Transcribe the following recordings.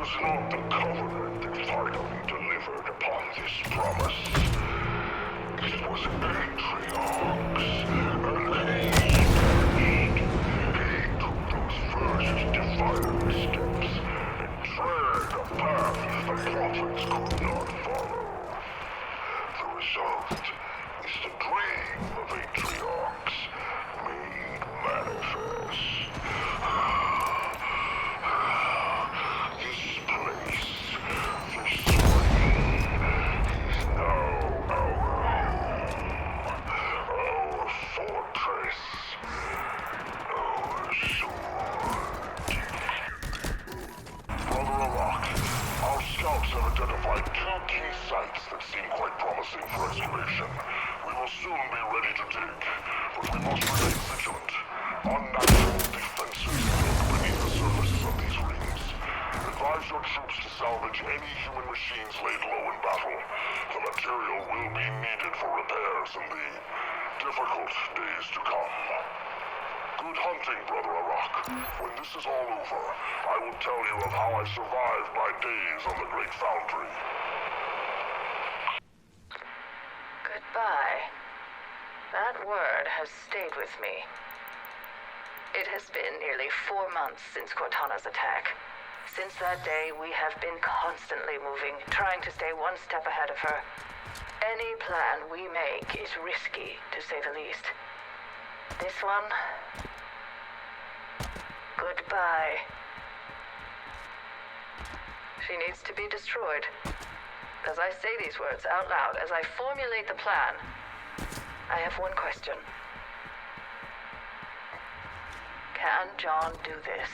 was not the Covenant that finally delivered upon this promise. It was Atriox, and he took those first defiant steps and tread a path the prophets could not follow. The result is the dream of Atriox made manifest. This place, this ring, is now our home, our fortress, our sword. Brother Rock, our scouts have identified two key sites that seem quite promising for excavation. We will soon be ready to dig, but we must remain vigilant. Unnatural defenses lurk beneath the surfaces of these rings. Advise your troops to salvage any human machines laid low in battle. The material will be needed for repairs in the difficult days to come. Good hunting, Brother Arak. When this is all over, I will tell you of how I survived my days on the Great Foundry. Goodbye. That word has stayed with me. It has been nearly 4 months since Cortana's attack. Since that day, we have been constantly moving, trying to stay one step ahead of her. Any plan we make is risky, to say the least. This one... goodbye. She needs to be destroyed. As I say these words out loud, as I formulate the plan, I have one question. Can John do this?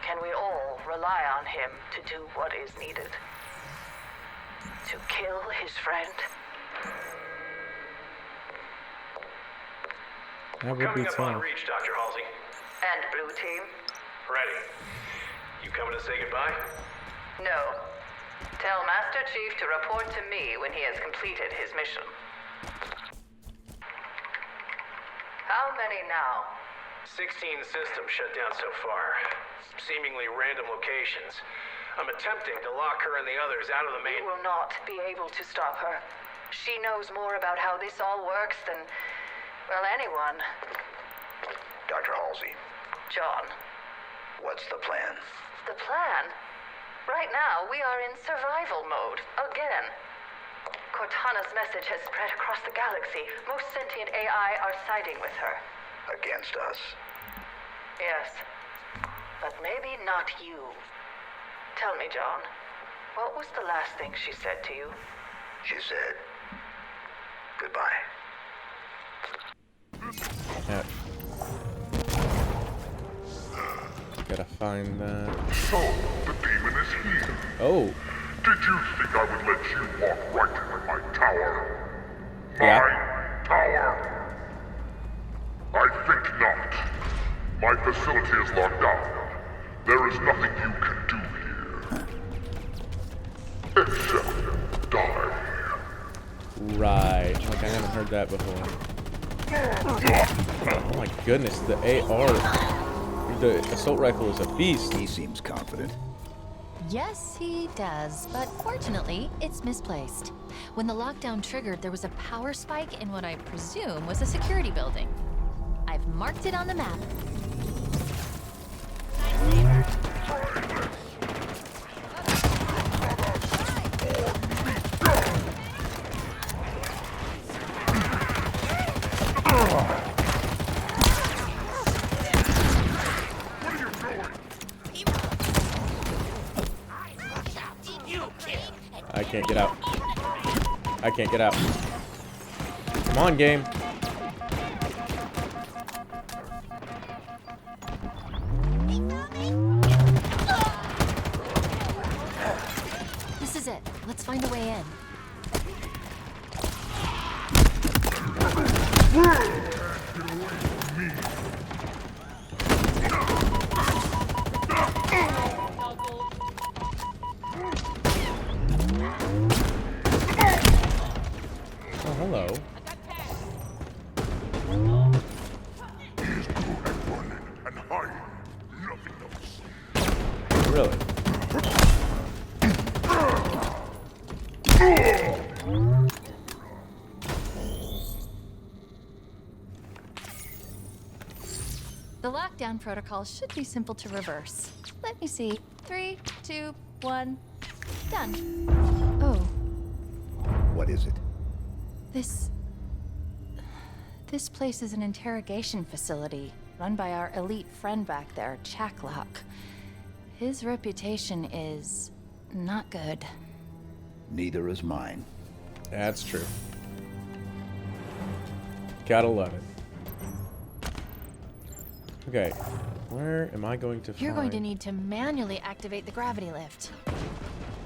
Can we all rely on him to do what is needed? To kill his friend? That would be Coming up on tough. reach, Dr. Halsey. And Blue Team? Ready. You coming to say goodbye? No. Tell Master Chief to report to me when he has completed his mission. How many now? 16 systems shut down so far. Seemingly random locations. I'm attempting to lock her and the others out of the main... We will not be able to stop her. She knows more about how this all works than, well, anyone. Dr. Halsey, John. what's the plan? The plan? Right now, we are in survival mode, again. Cortana's message has spread across the galaxy. Most sentient AI are siding with her. Against us? Yes. But maybe not you. Tell me, John, what was the last thing she said to you? She said, goodbye. Yeah. Gotta find that. So, the demon is here. Oh, Did you think I would let you walk right into my tower? Yeah. My tower? I think not. My facility is locked down. There is nothing you can do here. Except die. right. Like I haven't heard that before. Oh my goodness, the AR, the assault rifle is a beast. He seems confident. Yes, he does, but fortunately, it's misplaced. When the lockdown triggered, there was a power spike in what I presume was a security building. I've marked it on the map. I can't get out. I can't get out. Come on, game. This is it. Let's find a way in. Oh, hello. He is good at running and hiding. Nothing else. Really? The lockdown protocol should be simple to reverse. Let me see. 3, 2, 1. Done. Oh, What is it? This place is an interrogation facility run by our elite friend back there, Chak'Lok. His reputation is not good. Neither is mine. That's true. Gotta love it. Okay, where am I going to find... You're going to need to manually activate the gravity lift.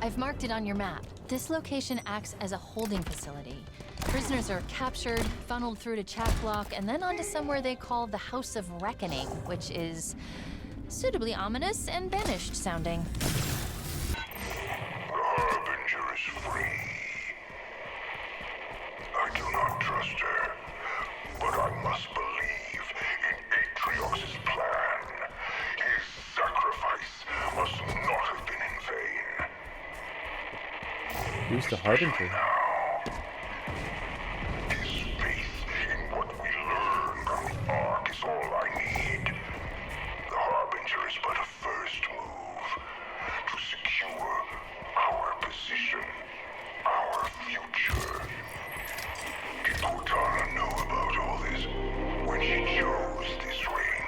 I've marked it on your map. This location acts as a holding facility. Prisoners are captured, funneled through to Chak'Lok, and then onto somewhere they call the House of Reckoning, which is suitably ominous and banished sounding. The Harbinger is free. I do not trust her, but I must believe in Atriox's plan. His sacrifice must not have been in vain. Who's the Harbinger? His faith in what we learned on the Ark is all I need. The Harbinger is but a first move to secure our position, our future. Did Cortana know about all this when she chose this ring?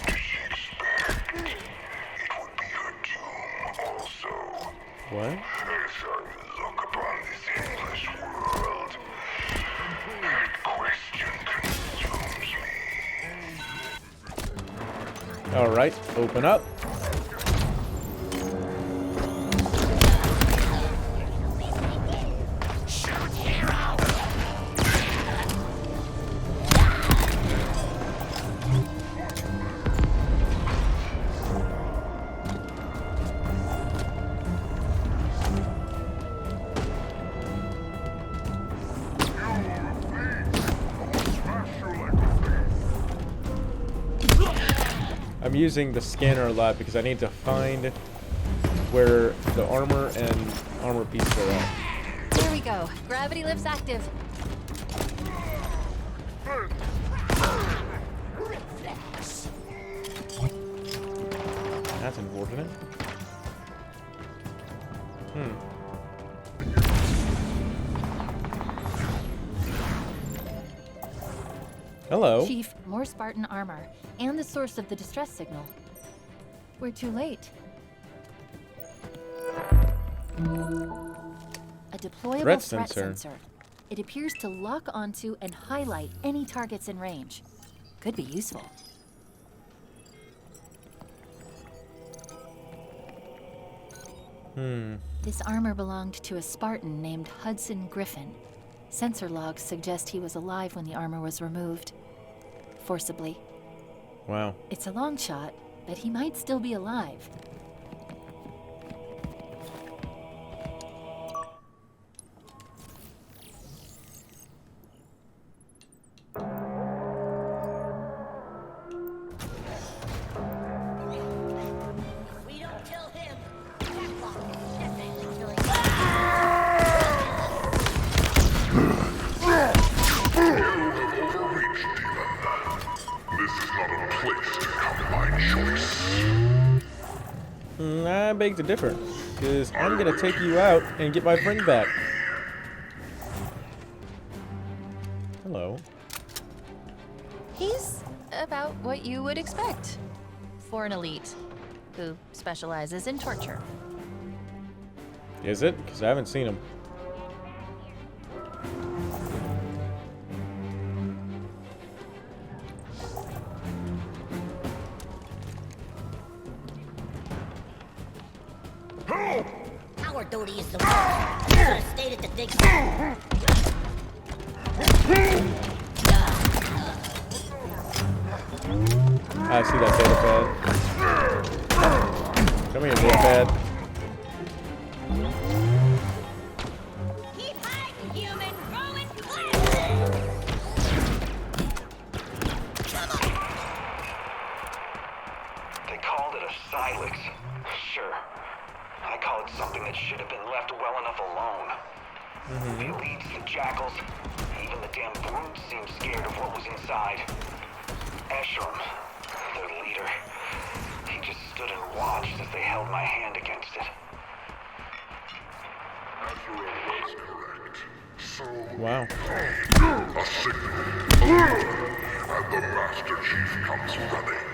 Did she expect it would be her doom also? What? As I look upon this endless world, that question consumes me. Alright, open up. I'm using the scanner a lot because I need to find where the armor and armor pieces are at. There we go. Gravity lift's active. That's unfortunate. Hello. Chief, more Spartan armor, and the source of the distress signal. We're too late. A deployable Threat threat sensor. sensor. It appears to lock onto and highlight any targets in range. Could be useful. This armor belonged to a Spartan named Hudson Griffin. Sensor logs suggest he was alive when the armor was removed. Forcibly. Wow. It's a long shot, but he might still be alive. We don't kill him. Chak'Lok definitely killing him. Overreached, demon. This is not a place to come by choice. I beg to differ, because I'm gonna take you out and get my friend back. Hello. He's about what you would expect for an elite who specializes in torture. Is it? Because I haven't seen him. Our duty is the work. You should have stayed at the dig site. I see that data pad. Come here, data pad. Keep hiding, human. Growing clear. They called it a Silex. Sure. I call it something that should have been left well enough alone. The elites, the jackals, even the damn brutes seemed scared of what was inside. Esherim, their leader, he just stood and watched as they held my hand against it. Ezra was correct. So Wow. a signal. And the Master Chief comes running.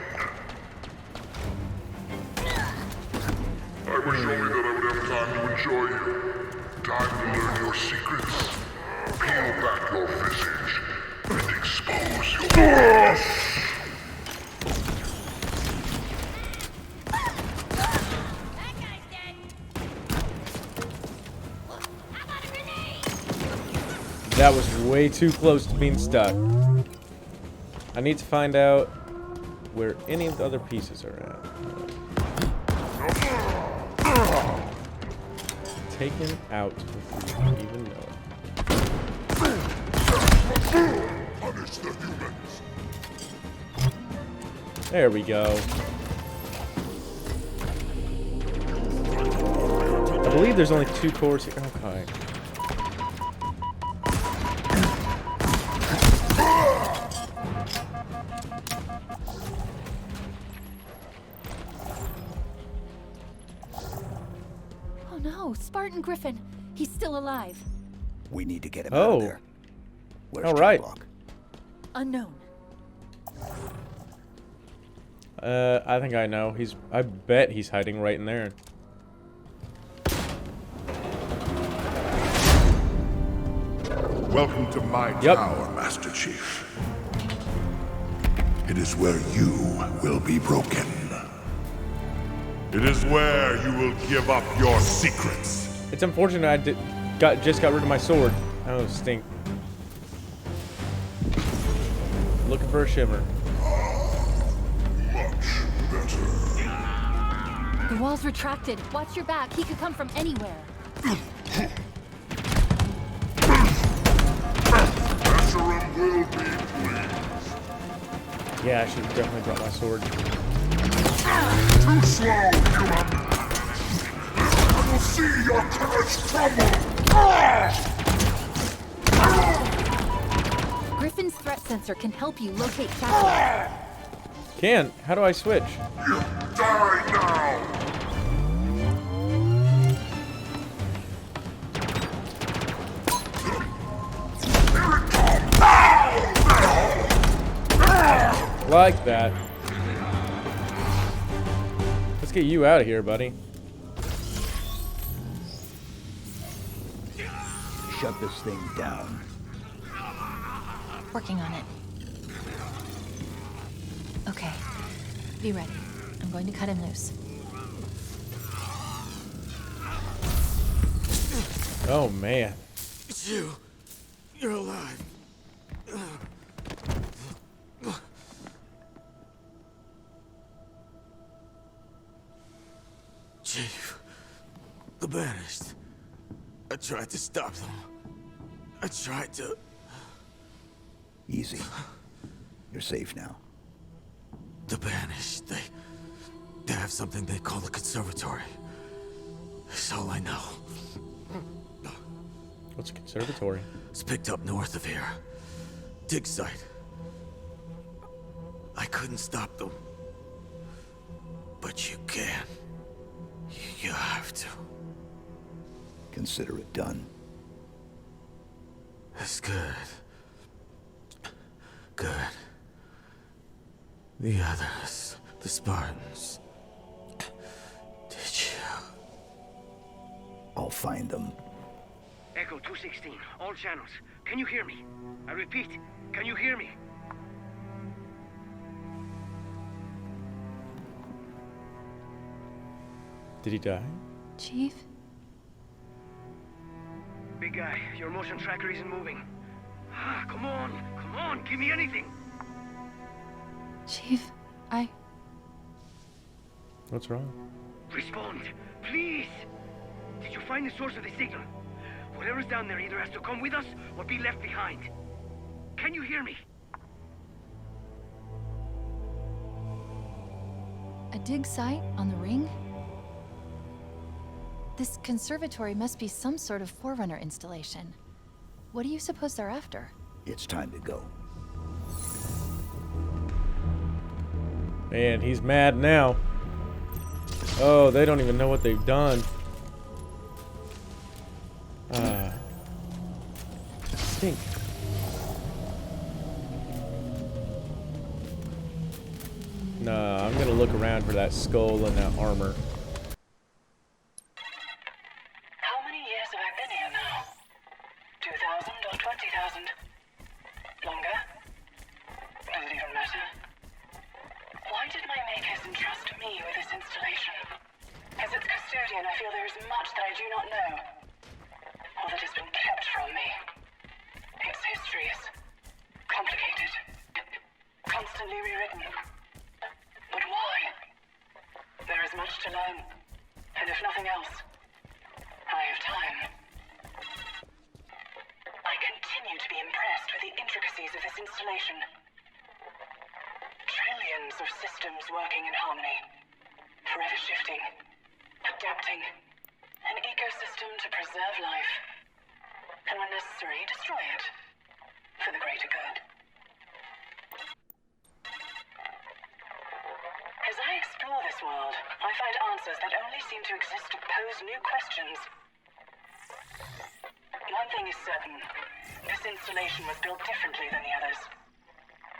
I wish only that I would have time to enjoy you. Time to learn your secrets. Peel back your visage and expose your That guy's dead. How about a grenade? That was way too close to being stuck. I need to find out where any of the other pieces are at. Taken out before you even know it. punish the humans. There we go. I believe there's only 2 cores here. Okay. Oh no, Spartan Griffin. He's still alive. We need to get him out of there. Where's All right. Chak'Lok? Unknown. I think I know. I bet he's hiding right in there. Welcome to my tower, Master Chief. It is where you will be broken. It is where you will give up your secrets. It's unfortunate I just got rid of my sword. Oh, stink. Looking for a shimmer. Much better. The wall's retracted. Watch your back. He could come from anywhere. Esherim will be pleased. Yeah, I should have definitely brought my sword. Too slow, human. I will see your courage crumble. Griffin's threat sensor can help you locate Chak'Lok. How do I switch? You die now. Like that. Let's get you out of here, buddy. Shut this thing down. Working on it. Okay. Be ready. I'm going to cut him loose. Oh, man. It's you. You're alive. Chief, the Banished. I tried to stop them. I tried to... Easy. You're safe now. The Banished, they have something they call the Conservatory. That's all I know. What's a conservatory? It's picked up north of here. Dig site. I couldn't stop them. But you can. You have to. Consider it done. That's good. Good. The others, the Spartans. Did you? I'll find them. Echo 216, all channels. Can you hear me? I repeat, can you hear me? Did he die? Chief? Big guy, your motion tracker isn't moving. Ah, come on, give me anything. Chief, What's wrong? Respond, please. Did you find the source of the signal? Whatever's down there either has to come with us or be left behind. Can you hear me? A dig site on the ring? This conservatory must be some sort of Forerunner installation. What do you suppose they're after? It's time to go. Man, he's mad now. Oh, they don't even know what they've done. Stink. Nah, I'm gonna look around for that skull and that armor. How many years have I been here now? 2,000 or 20,000? Longer? Does it even matter? Why did my makers entrust me with this installation? As its custodian, I feel there is much that I do not know, or that has been kept from me. Its history is complicated, constantly rewritten. But why? There is much to learn, and if nothing else, I have time. I continue to be impressed with the intricacies of this installation. Trillions of systems working in harmony, forever shifting, adapting, an ecosystem to preserve life, and when necessary, destroy it, for the greater good. As I explore this world, I find answers that only seem to exist to pose new questions. One thing is certain, this installation was built differently than the others.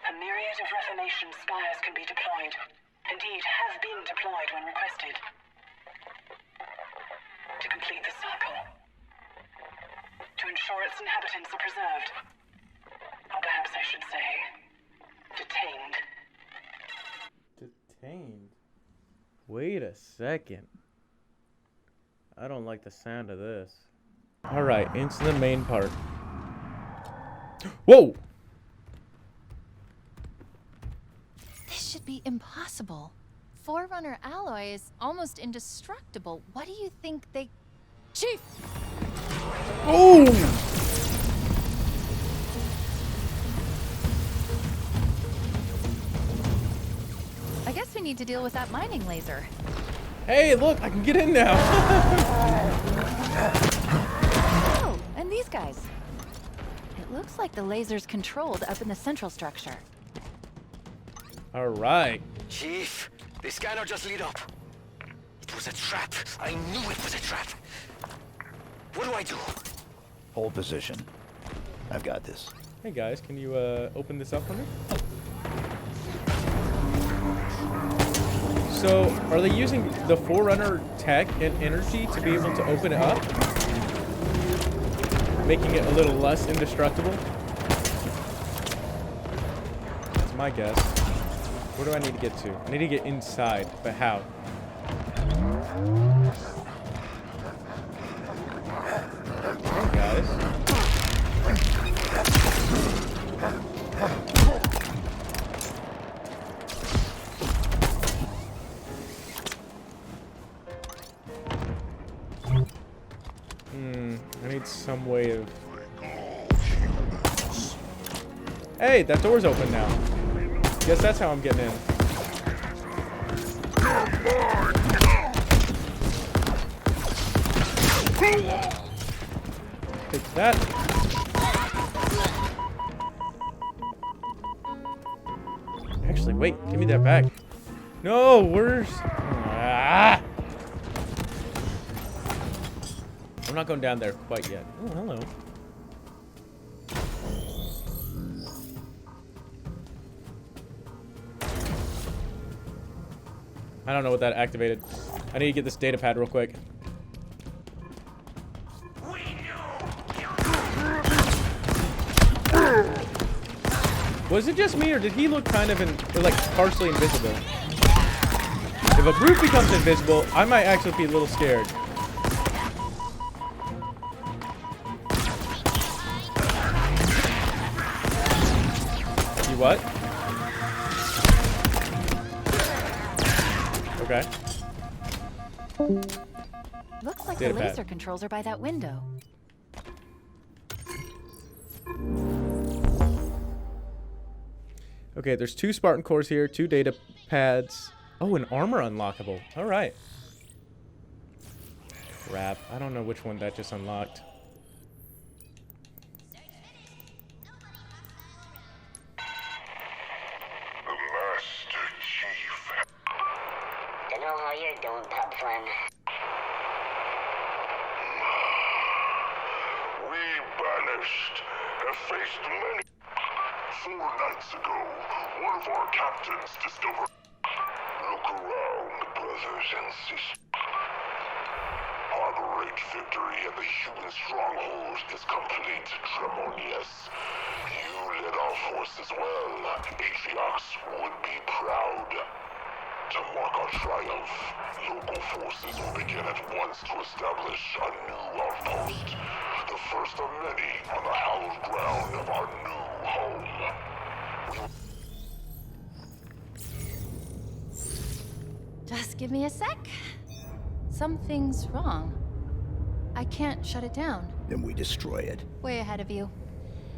A myriad of Reformation spires can be deployed, indeed have been deployed when requested. To complete the circle. To ensure its inhabitants are preserved. Or perhaps I should say, detained. Detained? Wait a second. I don't like the sound of this. Alright, into the main part. Whoa! This should be impossible. Forerunner alloy is almost indestructible. What do you think they... Chief! Oh! I guess we need to deal with that mining laser. Hey, look, I can get in now. Oh, and these guys. It looks like the laser's controlled up in the central structure. Alright. Chief, the scanner just lit up. It was a trap. I knew it was a trap. What do I do? Hold position. I've got this. Hey guys, can you open this up for me? So, are they using the Forerunner tech and energy to be able to open it up? Making it a little less indestructible? That's my guess. Where do I need to get to? I need to get inside, but how? Hey guys. I need some way of... Hey, that door's open now. Guess that's how I'm getting in. Take that. Actually, wait. Give me that back. No, where's... Ah! I'm not going down there quite yet. Oh, hello. I don't know what that activated. I need to get this data pad real quick. Was it just me, or did he look kind of like partially invisible? If a brute becomes invisible, I might actually be a little scared. You what? Okay. Looks like Data the pad. laser controls are by that window. Okay, there's 2 Spartan cores here, 2 data pads. Oh, an armor unlockable. All right. Crap. I don't know which one that just unlocked. The Master Chief. Don't know how you're doing, pup friend. We banished have faced many. 4 nights ago, one of our captains discovered. Look around, brothers and sisters. Our great victory in the human stronghold is complete, Tremonius. You led our forces well. Atriox would be proud. To mark our triumph, local forces will begin at once to establish a new outpost. The first of many on the hallowed ground of our new home. Just give me a sec. Something's wrong. I can't shut it down. Then we destroy it. Way ahead of you.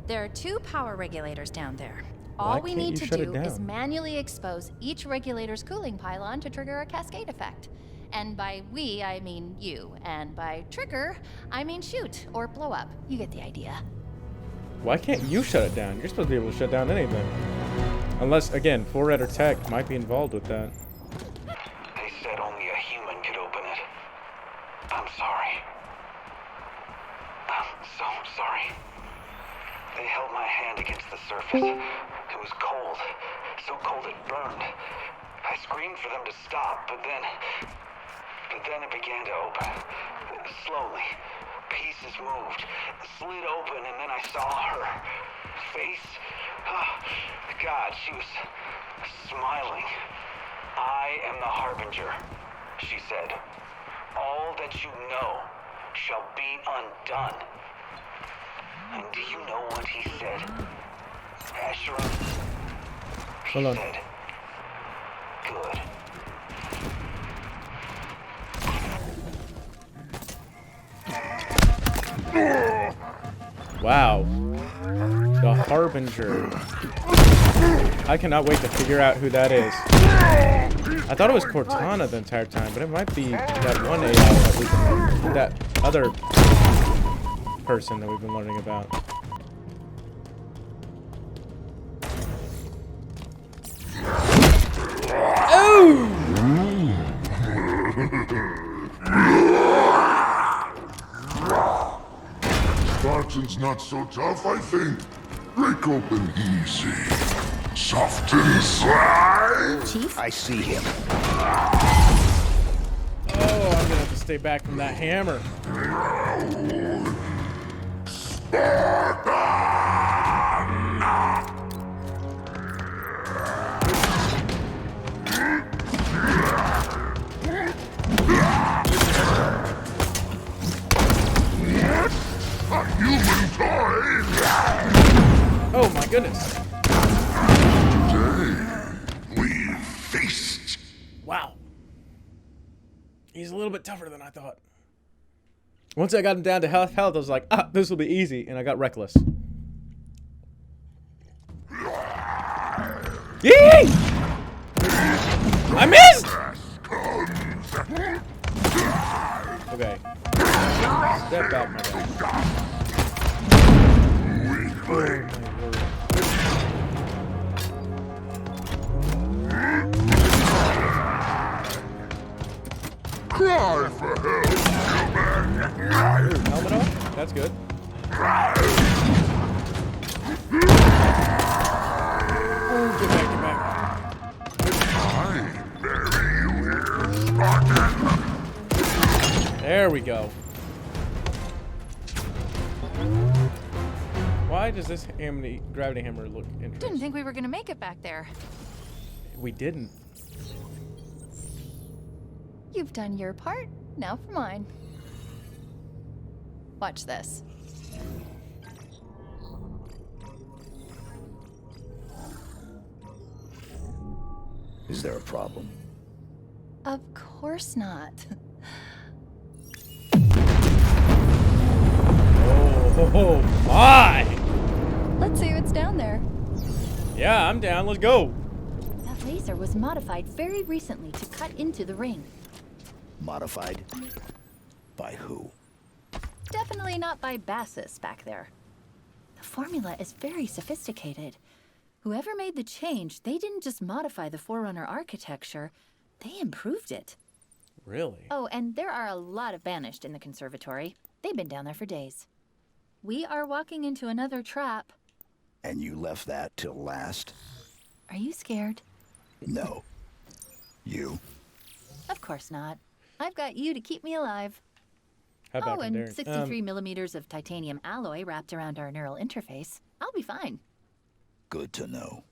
There are 2 power regulators down there. Why All we can't need you to shut it do is down? manually expose each regulator's cooling pylon to trigger a cascade effect. And by we, I mean you. And by trigger, I mean shoot or blow up. You get the idea. Why can't you shut it down? You're supposed to be able to shut down anything. Unless, again, Forerunner Tech might be involved with that. They said only a human could open it. I'm sorry. I'm so sorry. They held my hand against the surface. It was cold. So cold it burned. I screamed for them to stop, but then it began to open. Slowly. Pieces moved, slid open, and then I saw her face. Oh, God, she was smiling. I am the Harbinger, she said. All that you know shall be undone. And do you know what he said? Asheron? He Hold on. said, good. Wow. The Harbinger. I cannot wait to figure out who that is. I thought it was Cortana the entire time, but it might be that one AI that we've been, that other person that we've been learning about. Oh! Spartans not so tough, I think. Break open easy. Soft inside. Chief? I see him. Oh, I'm gonna have to stay back from that hammer. A human toy. Oh my goodness. Today, we feast. Wow. He's a little bit tougher than I thought. Once I got him down to health, I was like, ah, this will be easy, and I got reckless. Yee! I missed! Okay. Step back, my guy. Oh, my word. Cry for help, human. Helmet off? That's good. Oh, get back, get back. I bury you here, Spartan. There we go. Why does this gravity hammer look interesting? Didn't think we were gonna make it back there. We didn't. You've done your part, now for mine. Watch this. Is there a problem? Of course not. Oh my! Let's see what's down there. Yeah, I'm down. Let's go. That laser was modified very recently to cut into the ring. Modified? By who? Definitely not by Bassus back there. The formula is very sophisticated. Whoever made the change, they didn't just modify the Forerunner architecture, they improved it. Really? Oh, and there are a lot of banished in the conservatory. They've been down there for days. We are walking into another trap. And you left that till last? Are you scared? No. You? Of course not. I've got you to keep me alive. How about Oh, and Darren? 63 millimeters of titanium alloy wrapped around our neural interface. I'll be fine. Good to know.